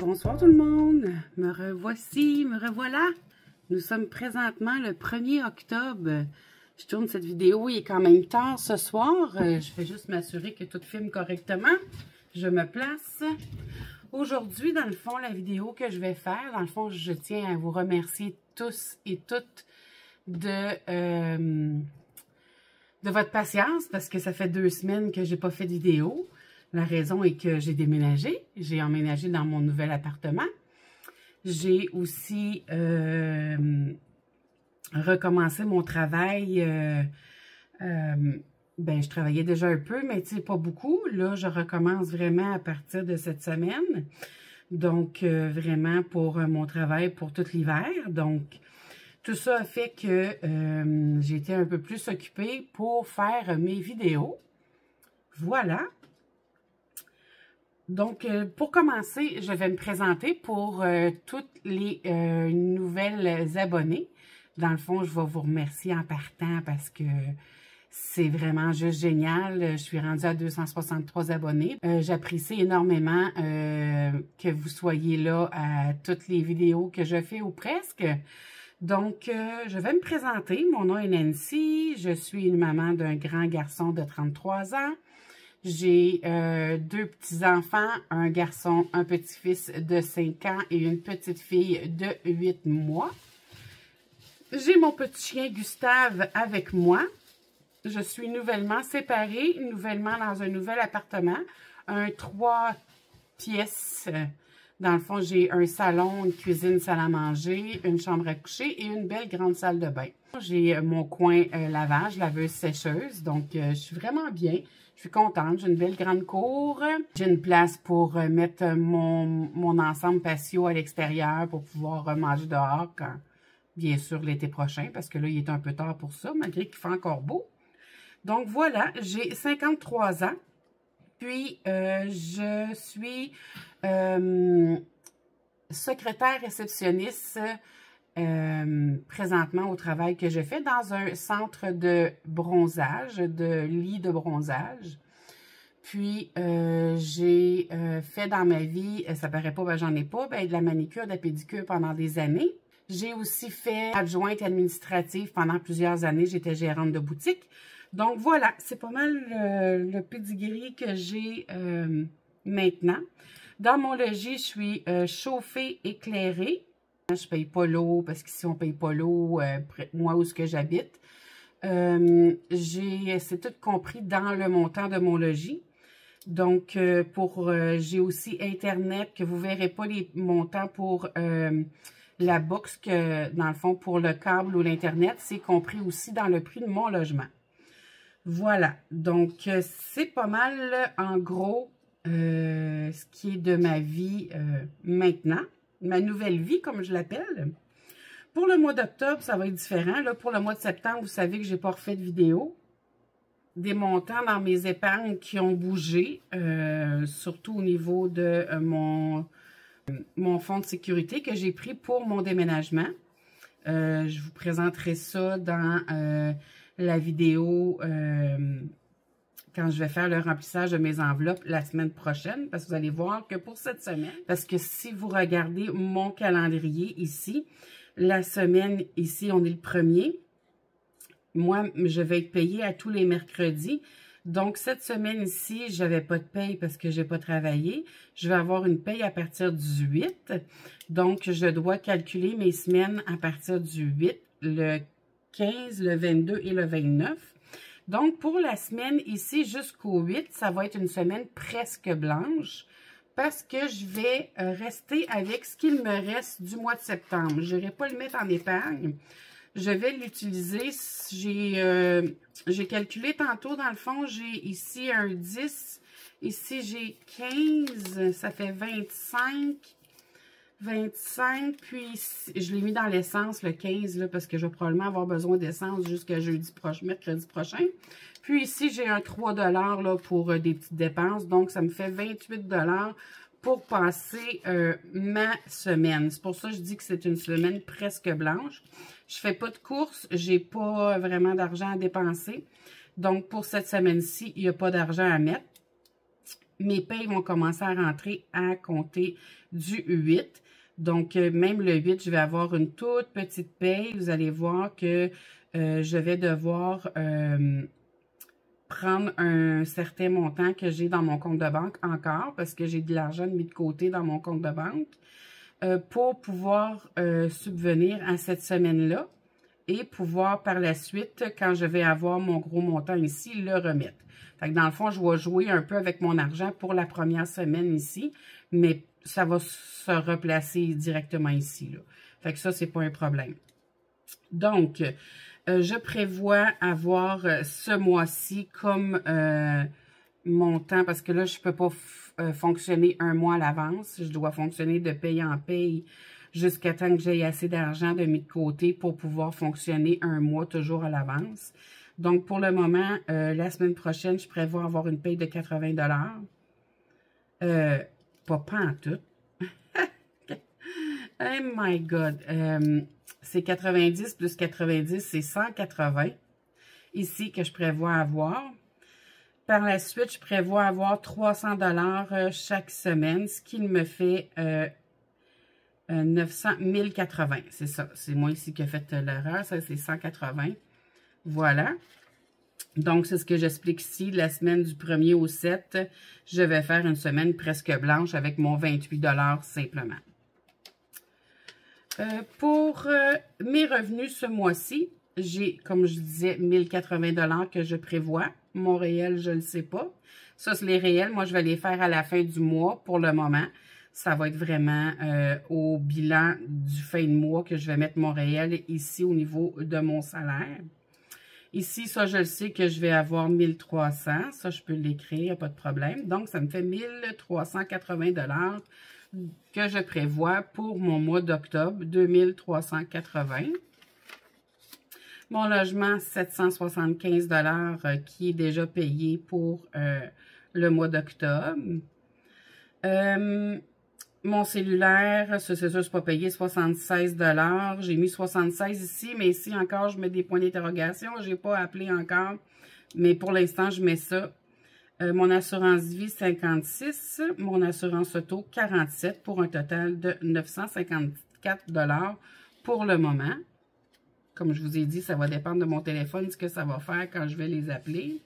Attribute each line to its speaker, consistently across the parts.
Speaker 1: Bonsoir tout le monde, me revoici, me revoilà. Nous sommes présentement le 1er octobre. Je tourne cette vidéo, il est quand même tard ce soir. Je vais juste m'assurer que tout filme correctement. Je me place. Aujourd'hui, dans le fond, la vidéo que je vais faire, dans le fond, je tiens à vous remercier tous et toutes de votre patience parce que ça fait 2 semaines que j'ai pas fait de vidéo. La raison est que j'ai déménagé. J'ai emménagé dans mon nouvel appartement. J'ai aussi recommencé mon travail. Je travaillais déjà un peu, mais tu sais, pas beaucoup. Là, je recommence vraiment à partir de cette semaine. Donc, vraiment pour mon travail pour tout l'hiver. Donc, tout ça a fait que j'ai été un peu plus occupée pour faire mes vidéos. Voilà. Donc, pour commencer, je vais me présenter pour toutes les nouvelles abonnées. Dans le fond, je vais vous remercier en partant parce que c'est vraiment juste génial. Je suis rendue à 263 abonnés. J'apprécie énormément que vous soyez là à toutes les vidéos que je fais ou presque. Donc, je vais me présenter. Mon nom est Nancy. Je suis une maman d'un grand garçon de 33 ans. J'ai 2 petits-enfants, un garçon, un petit-fils de 5 ans et une petite fille de 8 mois. J'ai mon petit chien Gustave avec moi. Je suis nouvellement séparée, nouvellement dans un nouvel appartement, un 3 pièces. Dans le fond, j'ai un salon, une cuisine, salle à manger, une chambre à coucher et une belle grande salle de bain. J'ai mon coin lavage, laveuse sécheuse, donc je suis vraiment bien. Je suis contente, j'ai une belle grande cour. J'ai une place pour mettre mon ensemble patio à l'extérieur pour pouvoir manger dehors, quand, bien sûr, l'été prochain, parce que là, il est un peu tard pour ça, malgré qu'il fait encore beau. Donc voilà, j'ai 53 ans. Puis, je suis secrétaire réceptionniste présentement au travail que je fais dans un centre de bronzage, de lit de bronzage. Puis, j'ai fait dans ma vie, ça paraît pas, ben j'en ai pas, ben de la manicure, de la pédicure pendant des années. J'ai aussi fait adjointe administrative pendant plusieurs années. J'étais gérante de boutique. Donc, voilà, c'est pas mal le pedigree que j'ai maintenant. Dans mon logis, je suis chauffée, éclairée. Je ne paye pas l'eau parce qu'ici, on ne paye pas l'eau, moi, où est-ce que j'habite. C'est tout compris dans le montant de mon logis. Donc, j'ai aussi Internet, que vous ne verrez pas les montants pour la box, que dans le fond, pour le câble ou l'Internet, c'est compris aussi dans le prix de mon logement. Voilà, donc c'est pas mal en gros ce qui est de ma vie maintenant, ma nouvelle vie comme je l'appelle. Pour le mois d'octobre, ça va être différent. Là, pour le mois de septembre, vous savez que je n'ai pas refait de vidéo. Des montants dans mes épargnes qui ont bougé, surtout au niveau de mon fonds de sécurité que j'ai pris pour mon déménagement. Je vous présenterai ça dans la vidéo quand je vais faire le remplissage de mes enveloppes la semaine prochaine, parce que vous allez voir que pour cette semaine, parce que si vous regardez mon calendrier ici, la semaine ici, on est le 1er. Moi, je vais être payée à tous les mercredis. Donc, cette semaine ici, je n'avais pas de paye parce que je n'ai pas travaillé. Je vais avoir une paye à partir du 8. Donc, je dois calculer mes semaines à partir du 8, le 15, le 22 et le 29. Donc, pour la semaine ici jusqu'au 8, ça va être une semaine presque blanche parce que je vais rester avec ce qu'il me reste du mois de septembre. Je n'irai pas le mettre en épargne. Je vais l'utiliser. J'ai calculé tantôt, dans le fond, j'ai ici un 10. Ici, j'ai 15. Ça fait 25. 25, puis je l'ai mis dans l'essence, le 15, là, parce que je vais probablement avoir besoin d'essence jusqu'à mercredi prochain. Puis ici, j'ai un 3 $ là, pour des petites dépenses, donc ça me fait 28 $ pour passer ma semaine. C'est pour ça que je dis que c'est une semaine presque blanche. Je ne fais pas de courses, j'ai pas vraiment d'argent à dépenser. Donc, pour cette semaine-ci, il n'y a pas d'argent à mettre. mes payes vont commencer à rentrer à compter du 8. Donc, même le 8, je vais avoir une toute petite paye. Vous allez voir que je vais devoir prendre un certain montant que j'ai dans mon compte de banque encore parce que j'ai de l'argent mis de côté dans mon compte de banque pour pouvoir subvenir à cette semaine-là et pouvoir par la suite, quand je vais avoir mon gros montant ici, le remettre. Fait que dans le fond, je vais jouer un peu avec mon argent pour la première semaine ici, mais ça va se replacer directement ici, là. Fait que ça, c'est pas un problème. Donc, je prévois avoir ce mois-ci comme montant, parce que là, je ne peux pas fonctionner un mois à l'avance. Je dois fonctionner de paye en paye jusqu'à temps que j'aie assez d'argent de mis de côté pour pouvoir fonctionner un mois toujours à l'avance. Donc, pour le moment, la semaine prochaine, je prévois avoir une paye de 80 $. Pas en tout. Oh my God! C'est 90 plus 90, c'est 180 ici que je prévois avoir. Par la suite, je prévois avoir 300 $ chaque semaine, ce qui me fait 1080. C'est ça. C'est moi ici qui ai fait l'erreur. Ça, c'est 180. Voilà. Donc, c'est ce que j'explique ici. La semaine du 1er au 7, je vais faire une semaine presque blanche avec mon 28 $ simplement. Pour mes revenus ce mois-ci, j'ai, comme je disais, 1080 $ que je prévois. Mon réel, je ne le sais pas. Ça, c'est les réels. Moi, je vais les faire à la fin du mois pour le moment. Ça va être vraiment au bilan du fin de mois que je vais mettre mon réel ici au niveau de mon salaire. Ici, ça, je le sais que je vais avoir 1300. Ça, je peux l'écrire, pas de problème. Donc, ça me fait 1380 $ que je prévois pour mon mois d'octobre, 2380. Mon logement, 775 $ qui est déjà payé pour le mois d'octobre. Mon cellulaire, ça c'est sûr, c'est pas payé, 76 $. J'ai mis 76 ici, mais ici encore, je mets des points d'interrogation. Je n'ai pas appelé encore, mais pour l'instant, je mets ça. Mon assurance vie, 56. Mon assurance auto, 47 pour un total de 954 $ pour le moment. Comme je vous ai dit, ça va dépendre de mon téléphone, ce que ça va faire quand je vais les appeler.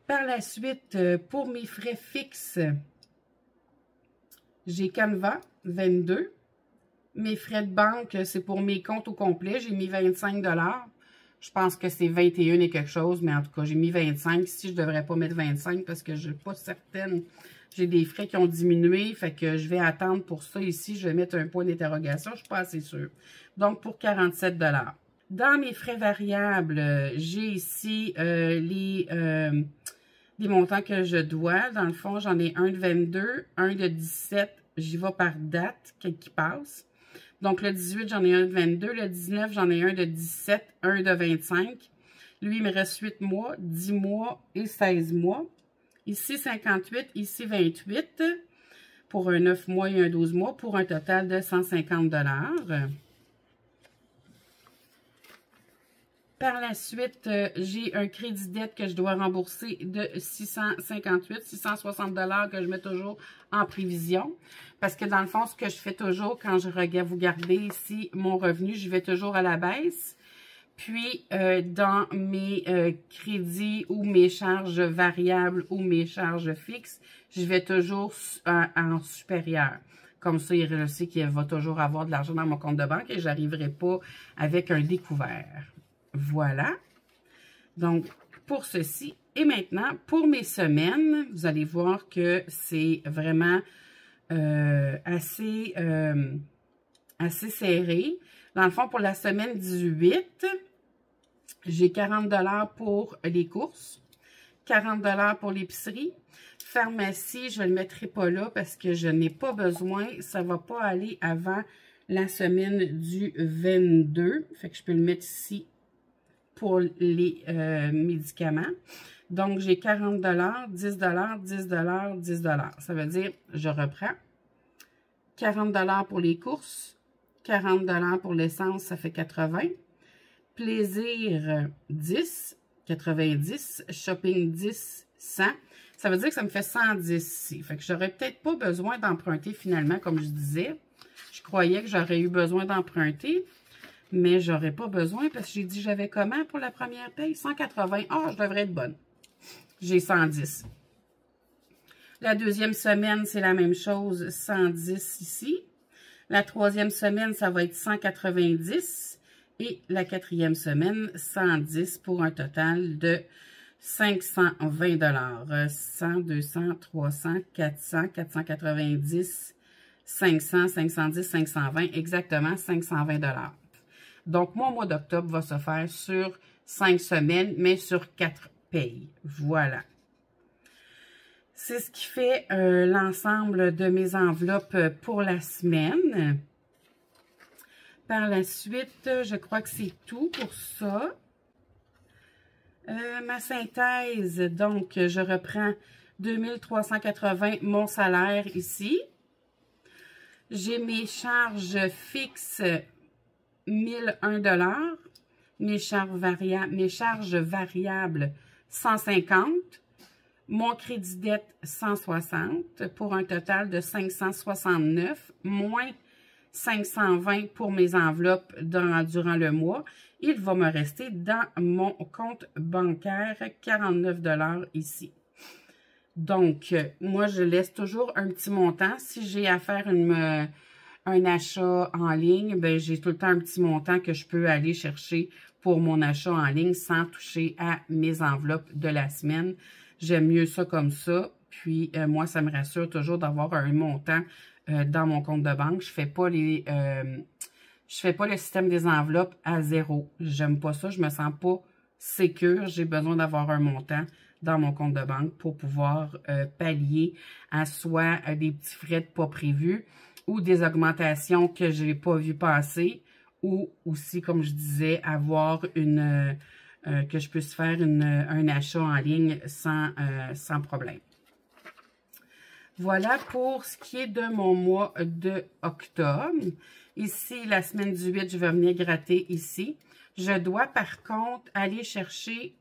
Speaker 1: Par la suite, pour mes frais fixes, j'ai Canva, 22. Mes frais de banque, c'est pour mes comptes au complet. J'ai mis 25 $. Je pense que c'est 21 et quelque chose, mais en tout cas, j'ai mis 25. Ici, je ne devrais pas mettre 25 parce que je ne suis pas certaine. J'ai des frais qui ont diminué, fait que je vais attendre pour ça. Ici, je vais mettre un point d'interrogation. Je ne suis pas assez sûre. Donc, pour 47 $. Dans mes frais variables, j'ai ici les montants que je dois. Dans le fond, j'en ai un de 22, un de 17. J'y vais par date qui passe. Donc, le 18, j'en ai un de 22. Le 19, j'en ai un de 17, un de 25. Lui, il me reste 8 mois, 10 mois et 16 mois. Ici, 58, ici, 28. Pour un 9 mois et un 12 mois, pour un total de 150 $. Par la suite, j'ai un crédit dette que je dois rembourser de 658, 660 $ que je mets toujours en prévision. Parce que dans le fond, ce que je fais toujours quand je regarde, vous regardez ici mon revenu, je vais toujours à la baisse. Puis, dans mes crédits ou mes charges variables ou mes charges fixes, je vais toujours en supérieur. Comme ça, je sais qu'il va toujours avoir de l'argent dans mon compte de banque et je n'arriverai pas avec un découvert. Voilà. Donc, pour ceci. Et maintenant, pour mes semaines, vous allez voir que c'est vraiment assez serré. Dans le fond, pour la semaine 18, j'ai 40 $ pour les courses, 40 $ pour l'épicerie. Pharmacie, je ne le mettrai pas là parce que je n'ai pas besoin. Ça ne va pas aller avant la semaine du 22. Fait que je peux le mettre ici pour les médicaments. Donc, j'ai 40 $, 10 $, 10 $, 10 $. Ça veut dire, je reprends. 40 $ pour les courses, 40 $ pour l'essence, ça fait 80. Plaisir, 10, 90. Shopping, 10, 100. Ça veut dire que ça me fait 110 ici. Fait que j'aurais peut-être pas besoin d'emprunter finalement, comme je disais. Je croyais que j'aurais eu besoin d'emprunter, mais j'aurais pas besoin parce que j'ai dit j'avais comment pour la première paye? 180. Ah, je devrais être bonne. J'ai 110. La deuxième semaine, c'est la même chose, 110 ici. La troisième semaine, ça va être 190. Et la quatrième semaine, 110 pour un total de 520 $. 100, 200, 300, 400, 490, 500, 510, 520, exactement 520 $. Donc, mon mois d'octobre va se faire sur 5 semaines, mais sur 4 payes. Voilà. C'est ce qui fait l'ensemble de mes enveloppes pour la semaine. Par la suite, je crois que c'est tout pour ça. Ma synthèse, donc, je reprends 2380, mon salaire ici. J'ai mes charges fixes, 1001 $. Mes charges variables, 150. Mon crédit dette, 160 pour un total de 569, moins 520 pour mes enveloppes durant le mois. Il va me rester dans mon compte bancaire 49 $ ici. Donc, moi, je laisse toujours un petit montant. Si j'ai à faire un achat en ligne, ben j'ai tout le temps un petit montant que je peux aller chercher pour mon achat en ligne sans toucher à mes enveloppes de la semaine. J'aime mieux ça comme ça. Puis, moi, ça me rassure toujours d'avoir un montant dans mon compte de banque. Je fais pas le système des enveloppes à zéro. J'aime pas ça. Je me sens pas sécure. J'ai besoin d'avoir un montant dans mon compte de banque pour pouvoir pallier à soit des petits frais pas prévus ou des augmentations que je n'ai pas vu passer ou aussi, comme je disais, avoir que je puisse faire un achat en ligne sans problème. Voilà pour ce qui est de mon mois de octobre. Ici, la semaine du 8, je vais venir gratter ici. Je dois par contre aller chercher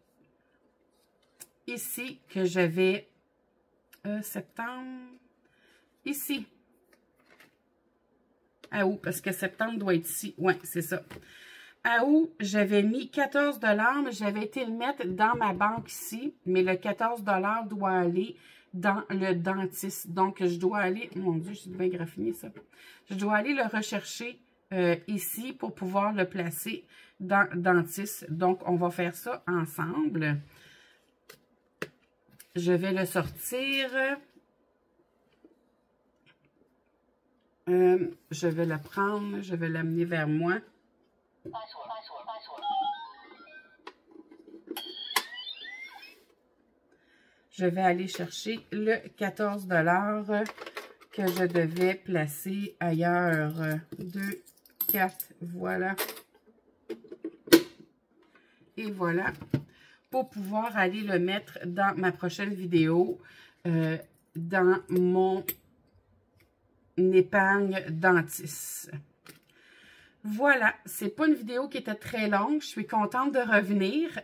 Speaker 1: ici que j'avais septembre, ici. À août, parce que septembre doit être ici. Oui, c'est ça. À août, j'avais mis 14 $, mais j'avais été le mettre dans ma banque ici. Mais le 14 $ doit aller dans le dentiste. Donc, je dois aller... Mon Dieu, j'ai bien graffiné ça. Je dois aller le rechercher ici pour pouvoir le placer dans le dentiste. Donc, on va faire ça ensemble. Je vais le sortir. Je vais le prendre. Je vais l'amener vers moi. Je vais aller chercher le 14 $ que je devais placer ailleurs. 2, 4, voilà. Et voilà. Pour pouvoir aller le mettre dans ma prochaine vidéo, dans mon épargne dentiste. Voilà, c'est pas une vidéo qui était très longue. Je suis contente de revenir.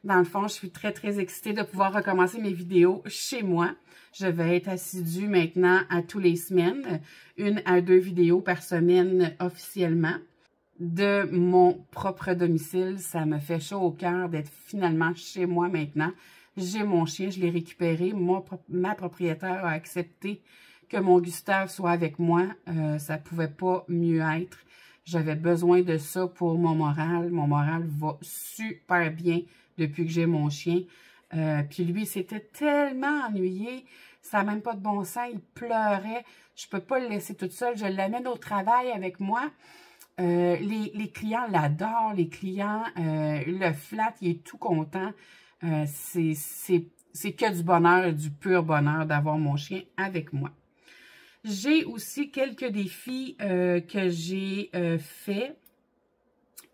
Speaker 1: Dans le fond, je suis très, très excitée de pouvoir recommencer mes vidéos chez moi. Je vais être assidue maintenant à tous les semaines, 1 à 2 vidéos par semaine officiellement. De mon propre domicile, ça me fait chaud au cœur d'être finalement chez moi maintenant. J'ai mon chien, je l'ai récupéré. Ma propriétaire a accepté que mon Gustave soit avec moi. Ça pouvait pas mieux être. J'avais besoin de ça pour mon moral. Mon moral va super bien depuis que j'ai mon chien. Puis lui, c'était tellement ennuyé. Ça n'a même pas de bon sens. Il pleurait. Je peux pas le laisser toute seule. Je l'amène au travail avec moi. Les clients l'adorent. Les clients le flattent. Il est tout content. C'est que du bonheur, du pur bonheur d'avoir mon chien avec moi. J'ai aussi quelques défis que j'ai fait,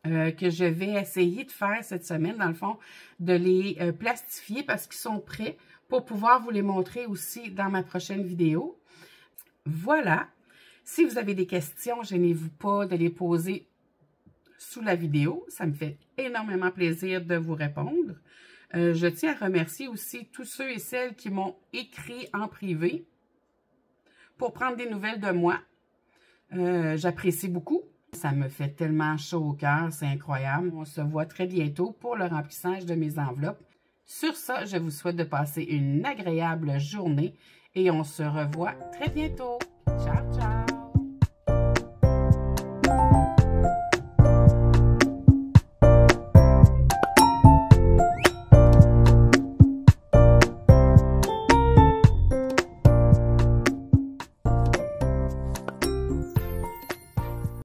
Speaker 1: que je vais essayer de faire cette semaine, dans le fond, de les plastifier parce qu'ils sont prêts pour pouvoir vous les montrer aussi dans ma prochaine vidéo. Voilà. Si vous avez des questions, gênez-vous pas de les poser sous la vidéo. Ça me fait énormément plaisir de vous répondre. Je tiens à remercier aussi tous ceux et celles qui m'ont écrit en privé pour prendre des nouvelles de moi. J'apprécie beaucoup. Ça me fait tellement chaud au cœur, c'est incroyable. On se voit très bientôt pour le remplissage de mes enveloppes. Sur ça, je vous souhaite de passer une agréable journée et on se revoit très bientôt. Ciao, ciao!